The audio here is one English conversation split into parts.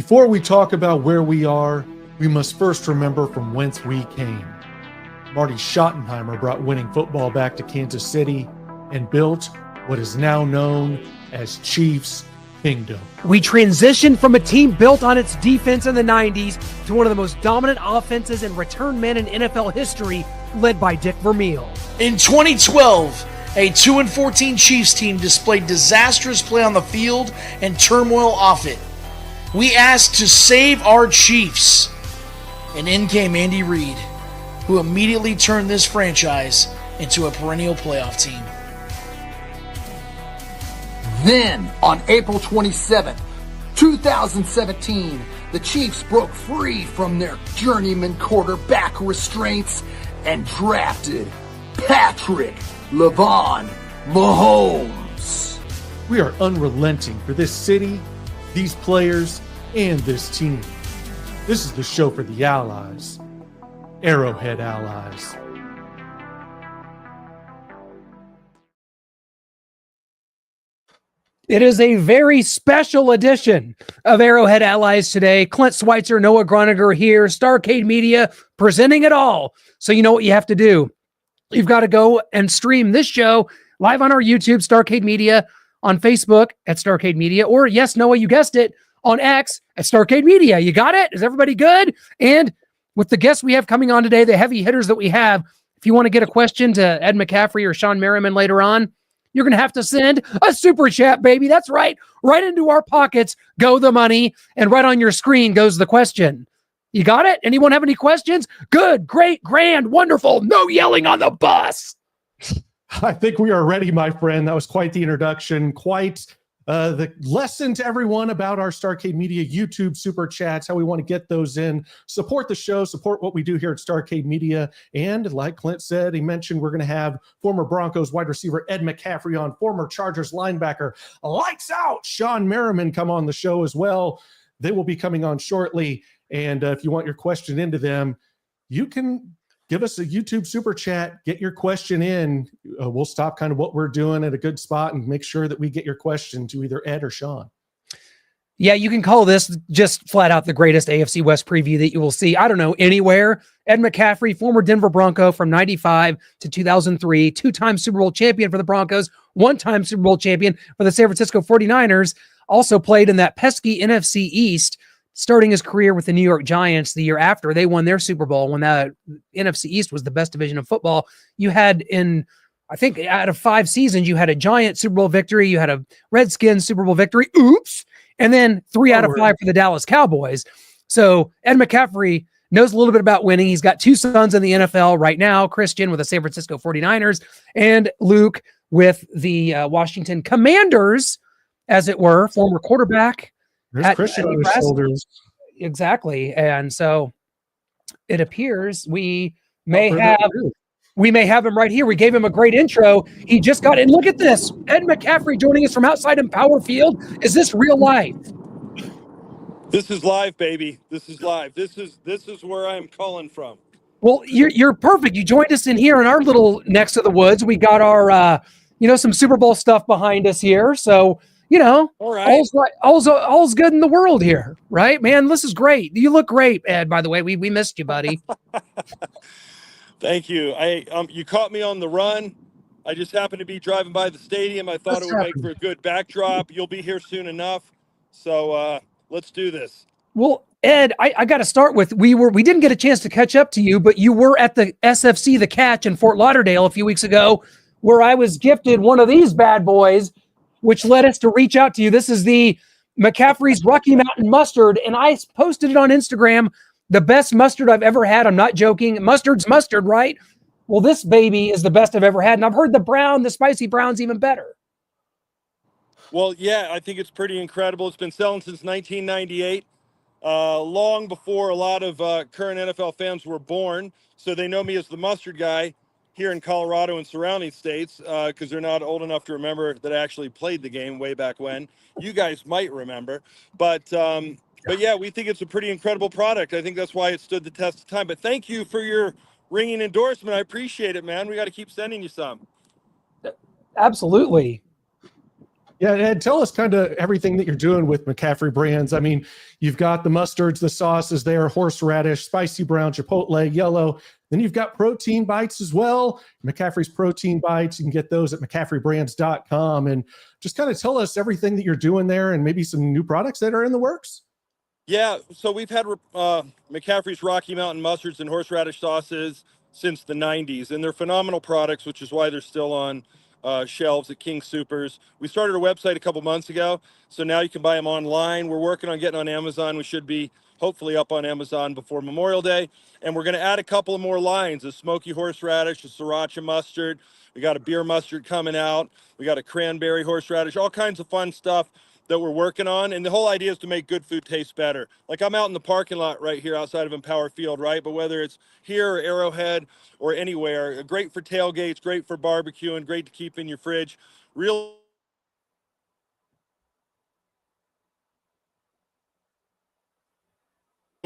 Before we talk about where we are, we must first remember from whence we came. Marty Schottenheimer brought winning football back to Kansas City and built what is now known as Chiefs Kingdom. We transitioned from a team built on its defense in the 90s to one of the most dominant offenses and return men in NFL history, led by Dick Vermeil. In 2012, a 2-14 Chiefs team displayed disastrous play on the field and turmoil off it. We asked to save our Chiefs, and in came Andy Reid, who immediately turned this franchise into a perennial playoff team. Then, on April 27th, 2017, the Chiefs broke free from their journeyman quarterback restraints and drafted Patrick LeVon Mahomes. We are unrelenting for this city, these players, and this team. This is the show for the allies, Arrowhead Allies. It is a very special edition of Arrowhead Allies today. Clint Schweitzer, Noah Groniger here, Starcade Media presenting it all. So you know what you have to do. You've got to go and stream this show live on our YouTube, Starcade Media, on Facebook at Starcade Media, or yes, Noah, you guessed it, on X at Starcade Media. You got it? Is everybody good? And with the guests we have coming on today, the heavy hitters that we have, if you want to get a question to Ed McCaffrey or Shawne Merriman later on, you're going to have to send a super chat, baby. That's right. Right into our pockets go the money, and right on your screen goes the question. You got it? Anyone have any questions? Good, great, grand, wonderful. No yelling on the bus. I think we are ready, my friend. That was quite the introduction, quite the lesson to everyone about our Starcade Media YouTube super chats, how we want to get those in, support the show, support what we do here at Starcade Media. And like Clint said, he mentioned we're going to have former Broncos wide receiver Ed McCaffrey on, former Chargers linebacker Lights Out Shawne Merriman come on the show as well. They will be coming on shortly. And if you want your question into them, you can give us a YouTube super chat, get your question in. We'll stop kind of what we're doing at a good spot and make sure that we get your question to either Ed or Shawne. Yeah, you can call this just flat out the greatest AFC West preview that you will see, I don't know, anywhere. Ed McCaffrey, former Denver Bronco from 95 to 2003, two-time Super Bowl champion for the Broncos, one-time Super Bowl champion for the San Francisco 49ers, also played in that pesky NFC East, starting his career with the New York Giants the year after they won their Super Bowl, when the NFC East was the best division of football. You had I think out of 5 seasons, you had a Giant Super Bowl victory, you had a Redskins Super Bowl victory, and then 3 out of 5 for the Dallas Cowboys. So Ed McCaffrey knows a little bit about winning. He's got 2 sons in the NFL right now, Christian with the San Francisco 49ers and Luke with the Washington Commanders, as it were, former quarterback. There's Christian on his shoulders. Exactly. And so it appears we may have him right here. We gave him a great intro. He just got in. Look at this. Ed McCaffrey joining us from outside in Power Field. Is this real life? This is live, baby. This is live. This is where I'm calling from. Well, you're perfect. You joined us in here in our little next to the woods. We got our some Super Bowl stuff behind us here. So all right. All's good in the world here, right, man? This is great. You look great, Ed, by the way. We missed you, buddy. Thank you. You caught me on the run. I just happened to be driving by the stadium. I thought it would make for a good backdrop. You'll be here soon enough. So let's do this. Well, Ed, I got to start with, we didn't get a chance to catch up to you, but you were at the SFC, the Catch in Fort Lauderdale a few weeks ago, where I was gifted one of these bad boys, which led us to reach out to you. This is the McCaffrey's Rocky Mountain Mustard, and I posted it on Instagram. The best mustard I've ever had. I'm not joking. Mustard's mustard, right? Well, this baby is the best I've ever had, and I've heard the spicy brown's even better. Well, yeah, I think it's pretty incredible. It's been selling since 1998, long before a lot of current NFL fans were born, so they know me as the mustard guy here in Colorado and surrounding states, because they're not old enough to remember that I actually played the game way back when. You guys might remember. But yeah, we think it's a pretty incredible product. I think that's why it stood the test of time. But thank you for your ringing endorsement. I appreciate it, man. We got to keep sending you some. Absolutely. Yeah, and tell us kind of everything that you're doing with McCaffrey brands. I mean, you've got the mustards, the sauces there, horseradish, spicy brown, chipotle, yellow. Then you've got protein bites as well. McCaffrey's protein bites. You can get those at McCaffreybrands.com. And just kind of tell us everything that you're doing there and maybe some new products that are in the works. Yeah, so we've had McCaffrey's Rocky Mountain mustards and horseradish sauces since the 90s, and they're phenomenal products, which is why they're still on shelves at King Supers. We started a website a couple months ago, so now you can buy them online. We're working on getting on Amazon. We should be hopefully up on Amazon before Memorial Day, and we're going to add a couple of more lines: a smoky horseradish, a sriracha mustard. We got a beer mustard coming out. We got a cranberry horseradish, all kinds of fun stuff that we're working on. And the whole idea is to make good food taste better. Like, I'm out in the parking lot right here outside of Empower Field, right? But whether it's here or Arrowhead or anywhere, great for tailgates, great for barbecuing, great to keep in your fridge. Real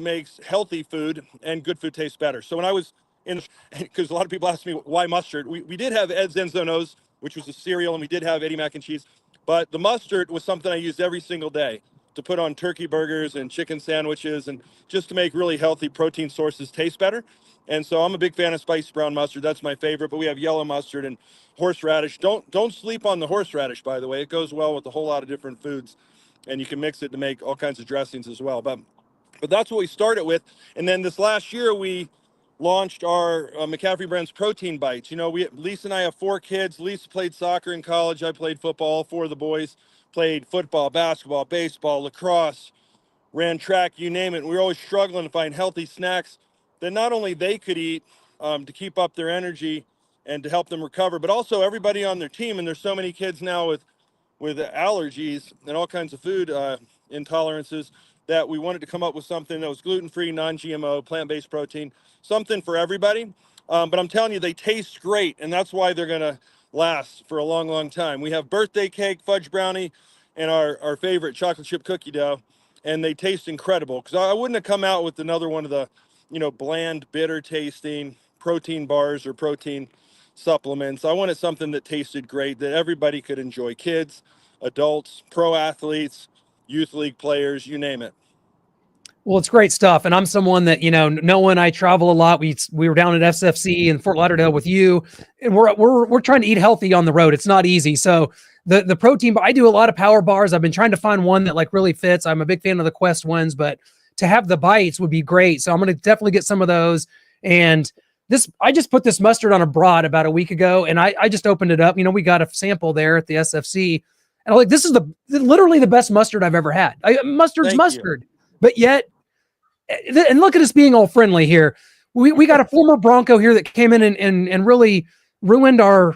makes healthy food and good food taste better. So when I was in, because a lot of people ask me why mustard, we did have Ed's Enzonos, which was a cereal, and we did have Eddie Mac and Cheese. But the mustard was something I used every single day to put on turkey burgers and chicken sandwiches, and just to make really healthy protein sources taste better. And so I'm a big fan of spicy brown mustard. That's my favorite. But we have yellow mustard and horseradish. Don't sleep on the horseradish, by the way. It goes well with a whole lot of different foods, and you can mix it to make all kinds of dressings as well. But that's what we started with. And then this last year, we launched our McCaffrey Brands protein bites. You know, Lisa and I have 4 kids. Lisa played soccer in college. I played football. All 4 of the boys played football, basketball, baseball, lacrosse, ran track, you name it. We were always struggling to find healthy snacks that not only they could eat to keep up their energy and to help them recover, but also everybody on their team. And there's so many kids now with allergies and all kinds of food intolerances, that we wanted to come up with something that was gluten-free, non-GMO, plant-based protein, something for everybody. But I'm telling you, they taste great, and that's why they're going to last for a long, long time. We have birthday cake, fudge brownie, and our favorite chocolate chip cookie dough, and they taste incredible. Because I wouldn't have come out with another one of the, bland, bitter-tasting protein bars or protein supplements. I wanted something that tasted great, that everybody could enjoy: kids, adults, pro athletes, youth league players, you name it. Well, it's great stuff. And I'm someone that, knowing I travel a lot. We were down at SFC in Fort Lauderdale with you, and we're trying to eat healthy on the road. It's not easy. So the protein, I do a lot of power bars. I've been trying to find one that like really fits. I'm a big fan of the Quest ones, but to have the bites would be great. So I'm going to definitely get some of those. And I just put this mustard on a brat about a week ago, and I just opened it up. We got a sample there at the SFC. And I'm like, this is literally the best mustard I've ever had. Mustard's Thank mustard. You. But yet, and look at us being all friendly here. We got a former Bronco here that came in and really ruined our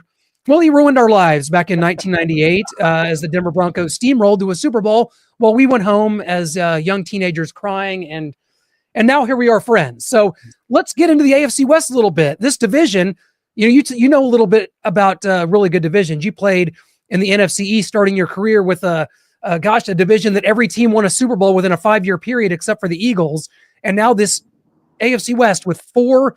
lives back in 1998 as the Denver Broncos steamrolled to a Super Bowl while we went home as young teenagers crying. And now here we are, friends. So let's get into the AFC West a little bit. This division, you know a little bit about really good divisions. You played in the NFC East, starting your career with a division that every team won a Super Bowl within a 5-year period, except for the Eagles. And now this AFC West with 4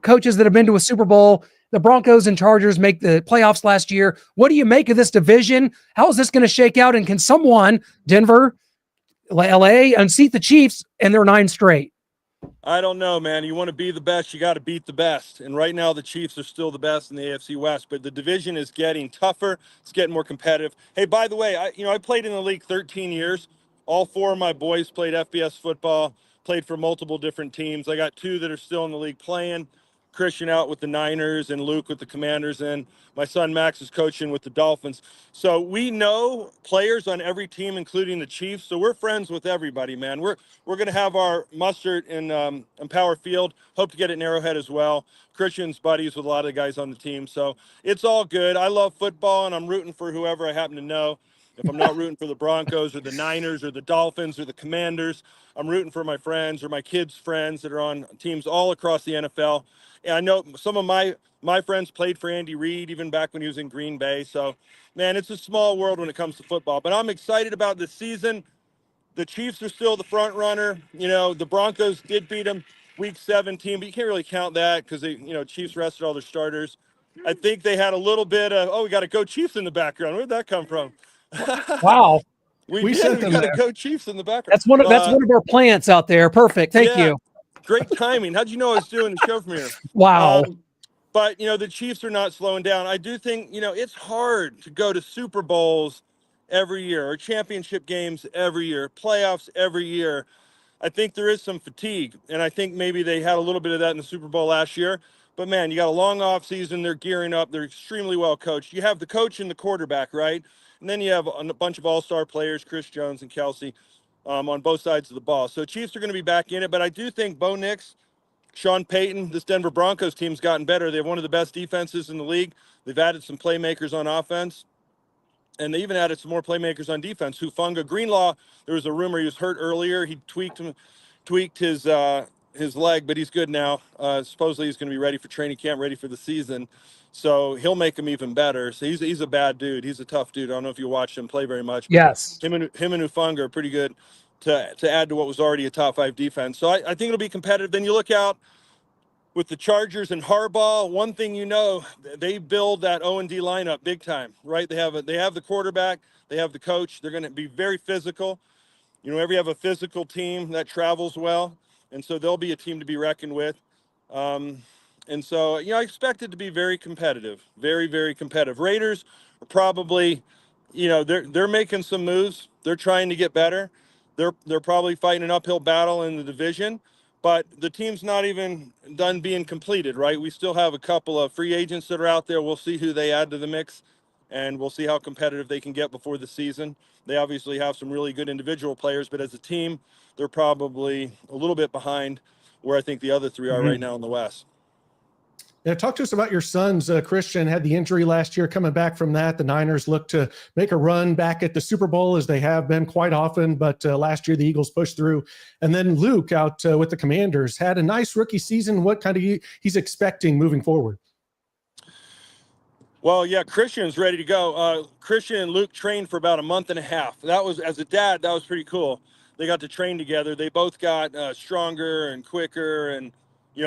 coaches that have been to a Super Bowl. The Broncos and Chargers make the playoffs last year. What do you make of this division? How is this going to shake out? And can someone, Denver, LA, unseat the Chiefs and they're 9 straight? I don't know, man. You want to be the best, you got to beat the best. And right now, the Chiefs are still the best in the AFC West, but the division is getting tougher. It's getting more competitive. Hey, by the way, I played in the league 13 years. All 4 of my boys played FBS football, played for multiple different teams. I got 2 that are still in the league playing. Christian out with the Niners and Luke with the Commanders, and my son Max is coaching with the Dolphins. So we know players on every team, including the Chiefs. So we're friends with everybody, man. We're going to have our mustard in Empower Field. Hope to get it in Arrowhead as well. Christian's buddies with a lot of the guys on the team. So it's all good. I love football, and I'm rooting for whoever I happen to know. If I'm not rooting for the Broncos or the Niners or the Dolphins or the Commanders, I'm rooting for my friends or my kids' friends that are on teams all across the NFL. And I know some of my friends played for Andy Reid even back when he was in Green Bay. So, man, it's a small world when it comes to football. But I'm excited about this season. The Chiefs are still the front runner. The Broncos did beat them week 17, but you can't really count that because Chiefs rested all their starters. I think they had a little bit of, we got a Go Chiefs in the background. Where'd that come from? Wow. We did. sent We them got there. a Go Chiefs in the background. That's one of our plants out there. Perfect. Thank Yeah, you. great timing. How'd you know I was doing the show from here? Wow. But, the Chiefs are not slowing down. I do think, it's hard to go to Super Bowls every year or championship games every year, playoffs every year. I think there is some fatigue, and I think maybe they had a little bit of that in the Super Bowl last year. But, man, you got a long off season. They're gearing up. They're extremely well coached. You have the coach and the quarterback, right? And then you have a bunch of all-star players, Chris Jones and Kelsey, on both sides of the ball. So Chiefs are going to be back in it. But I do think Bo Nix, Sean Payton, this Denver Broncos team's gotten better. They have one of the best defenses in the league. They've added some playmakers on offense, and they even added some more playmakers on defense. Hufanga Greenlaw, there was a rumor he was hurt earlier. He tweaked his leg, but he's good now. Supposedly he's going to be ready for training camp, ready for the season. So he'll make him even better. So he's a bad dude. He's a tough dude. I don't know if you watched him play very much. But Yes. him and Hufanga are pretty good to add to what was already a top 5 defense. So I think it'll be competitive. Then you look out with the Chargers and Harbaugh. One thing they build that O&D lineup big time, right? They have the quarterback, they have the coach. They're going to be very physical. Whenever you have a physical team that travels well, and so they'll be a team to be reckoned with. And so, I expect it to be very competitive, very, very competitive. Raiders are probably, they're making some moves. They're trying to get better. They're probably fighting an uphill battle in the division, but the team's not even done being completed, right? We still have a couple of free agents that are out there. We'll see who they add to the mix, and we'll see how competitive they can get before the season. They obviously have some really good individual players, but as a team, they're probably a little bit behind where I think the other 3 are right now in the West. Yeah, talk to us about your sons. Christian had the injury last year. Coming back from that, the Niners look to make a run back at the Super Bowl, as they have been quite often. But last year, the Eagles pushed through. And then Luke, out with the Commanders, had a nice rookie season. What kind of he's expecting moving forward? Well, yeah, Christian's ready to go. Christian and Luke trained for about a month and a half. That was, as a dad, that was pretty cool. They got to train together. They both got stronger and quicker. And,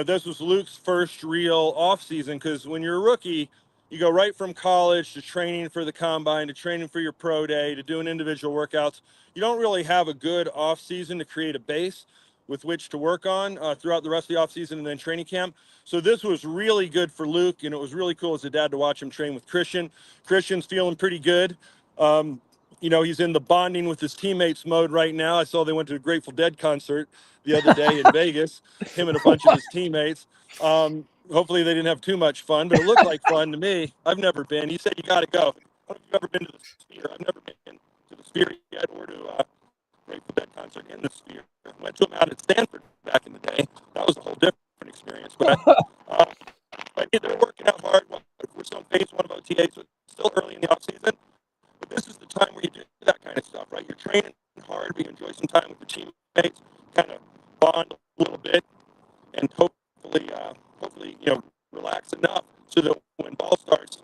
this was Luke's first real off season, because when you're a rookie, you go right from college to training for the combine, to training for your pro day, to doing individual workouts. You don't really have a good off season to create a base with which to work on throughout the rest of the offseason and then training camp. So this was really good for Luke, and it was really cool as a dad to watch him train with Christian. Christian's feeling pretty good. He's in the bonding with his teammates mode right now. I saw they went to a Grateful Dead concert the other day in Vegas, him and a bunch of his teammates. Hopefully they didn't have too much fun, but it looked like fun to me. I've never been. He said, you got to go. I don't know if you've ever been to the Sphere. I've never been to the Sphere yet, or to Grateful Dead concert in the Sphere. I went to them out at Stanford back in the day. That was a whole different experience. But they're working out hard. We're still in phase 1 of OTAs, so it's still early in the offseason. But this is the time where you do that kind of stuff, right? You're training hard, but you enjoy some time with your teammates, kind of bond a little bit, and hopefully, relax enough so that when ball starts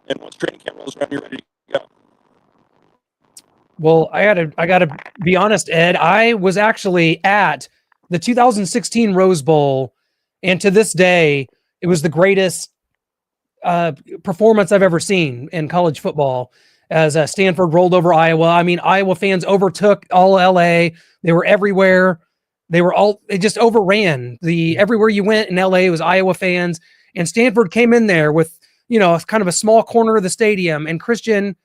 and once training camp rolls around, you're ready to go. Well, I gotta be honest, Ed. I was actually at the 2016 Rose Bowl, and to this day, it was the greatest performance I've ever seen in college football. As Stanford rolled over Iowa. I mean, Iowa fans overtook all LA. They were everywhere. They just overran everywhere you went in LA. It was Iowa fans, and Stanford came in there with, kind of a small corner of the stadium, and Christian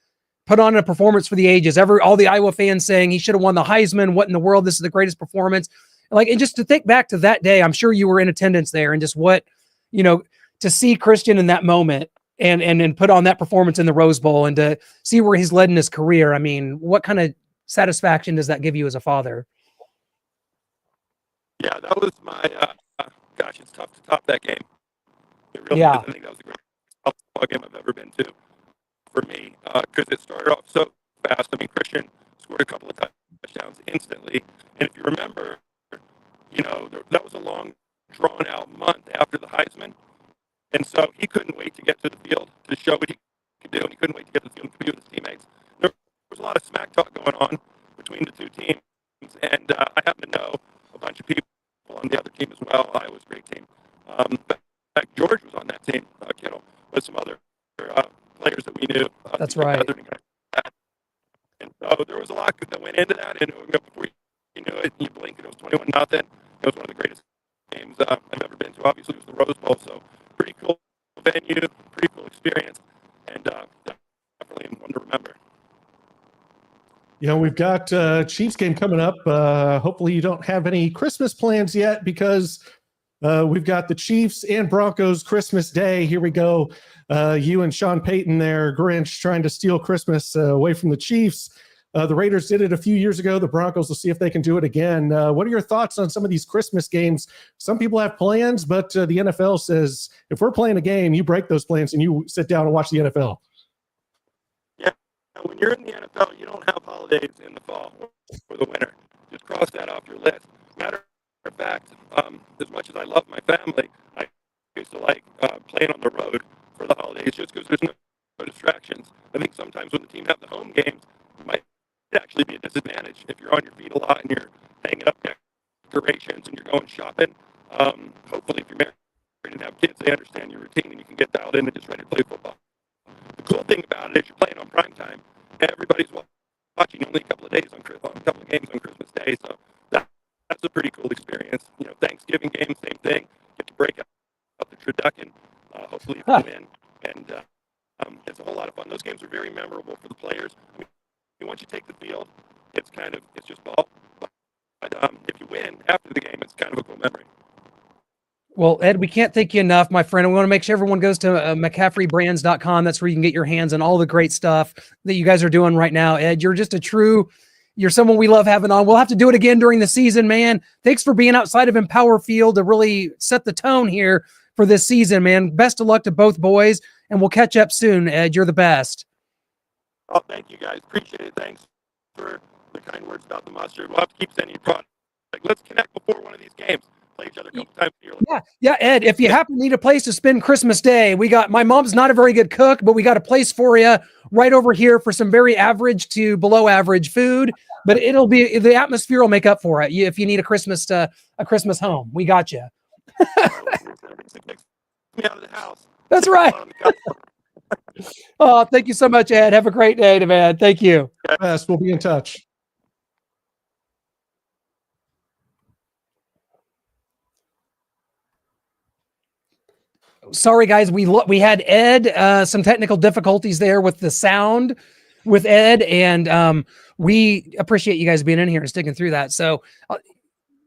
put on a performance for the ages. All the Iowa fans saying he should have won the Heisman. What in the world? This is the greatest performance. And just to think back to that day, I'm sure you were in attendance there, and just what, to see Christian in that moment and put on that performance in the Rose Bowl, and to see where he's led in his career. I mean, what kind of satisfaction does that give you as a father? Yeah, that was my, gosh, it's tough to top that game. It really Yeah. is. I think that was the greatest football game I've ever been to for me, because it started off so fast. I mean, Christian scored a couple of touchdowns instantly. And if you remember, that was a long, drawn-out month after the Heisman. And so he couldn't wait to get to the field to show what he could do, and he couldn't wait to get to the field and compete with his teammates. There was a lot of smack talk going on between the two teams, and I happen to know a bunch of people on the other team as well. Iowa's a great team. In fact, George was on that team, Kittle, with some other players that we knew. That's right. into that, and before you knew it, you blink and it was 21-0. It was one of the greatest games I've ever been to. Obviously, it was the Rose Bowl, so pretty cool venue, pretty cool experience, and definitely one to remember. We've got Chiefs game coming up. Hopefully you don't have any Christmas plans yet, because we've got the Chiefs and Broncos Christmas Day. Here we go. You and Sean Payton there, Grinch, trying to steal Christmas away from the Chiefs. The Raiders did it a few years ago. The Broncos will see if they can do it again. What are your thoughts on some of these Christmas games? Some people have plans, but the NFL says if we're playing a game, you break those plans and you sit down and watch the NFL. Yeah, when you're in the NFL, you don't have holidays in the fall or the winter. Just cross that off your list. Matter of fact, as much as I love my family, I used to like playing on the road for the holidays just because there's no distractions. I think sometimes when the team have the home games, it might actually be a disadvantage if you're on your feet a lot and you're hanging up decorations and you're going shopping. Hopefully, if you're married and have kids, they understand your routine and you can get dialed in and just ready to play football. The cool thing about it is you're playing on prime time. Everybody's watching only a couple of games on Christmas Day, so that's a pretty cool experience. Thanksgiving game, same thing. Get to break up the turducken. Hopefully you win, and it's a whole lot of fun. Those games are very memorable for the players. Once you take the field, it's just ball. But if you win after the game, it's kind of a cool memory. Well, Ed, we can't thank you enough, my friend. We want to make sure everyone goes to McCaffreybrands.com. That's where you can get your hands on all the great stuff that you guys are doing right now. Ed, you're someone we love having on. We'll have to do it again during the season, man. Thanks for being outside of Empower Field to really set the tone here for this season, man. Best of luck to both boys, and we'll catch up soon, Ed. You're the best. Oh, thank you, guys. Appreciate it. Thanks for the kind words about the mustard. We'll have to keep sending you product. Let's connect before one of these games. Play each other a couple times a year. Yeah, Ed, if you happen to need a place to spend Christmas Day, my mom's not a very good cook, but we got a place for you right over here for some very average to below average food, but the atmosphere will make up for it. If you need a Christmas home, we got you. Me out of the house. That's right. Oh, thank you so much, Ed. Have a great day, man. Thank you. Best. We'll be in touch. Sorry, guys. We had Ed, some technical difficulties there with the sound with Ed, and we appreciate you guys being in here and sticking through that. So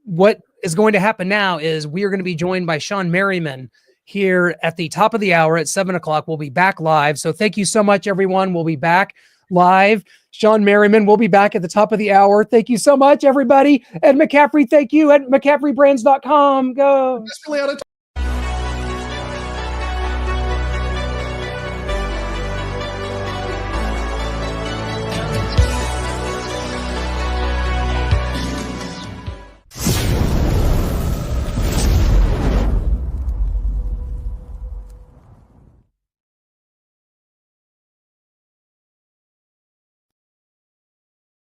what is going to happen now is we are going to be joined by Shawne Merriman here at the top of the hour at 7:00. We'll be back live. So thank you so much, everyone. We'll be back live. Shawne Merriman will be back at the top of the hour. Thank you so much, everybody. Ed McCaffrey, thank you at McCaffreybrands.com. Go.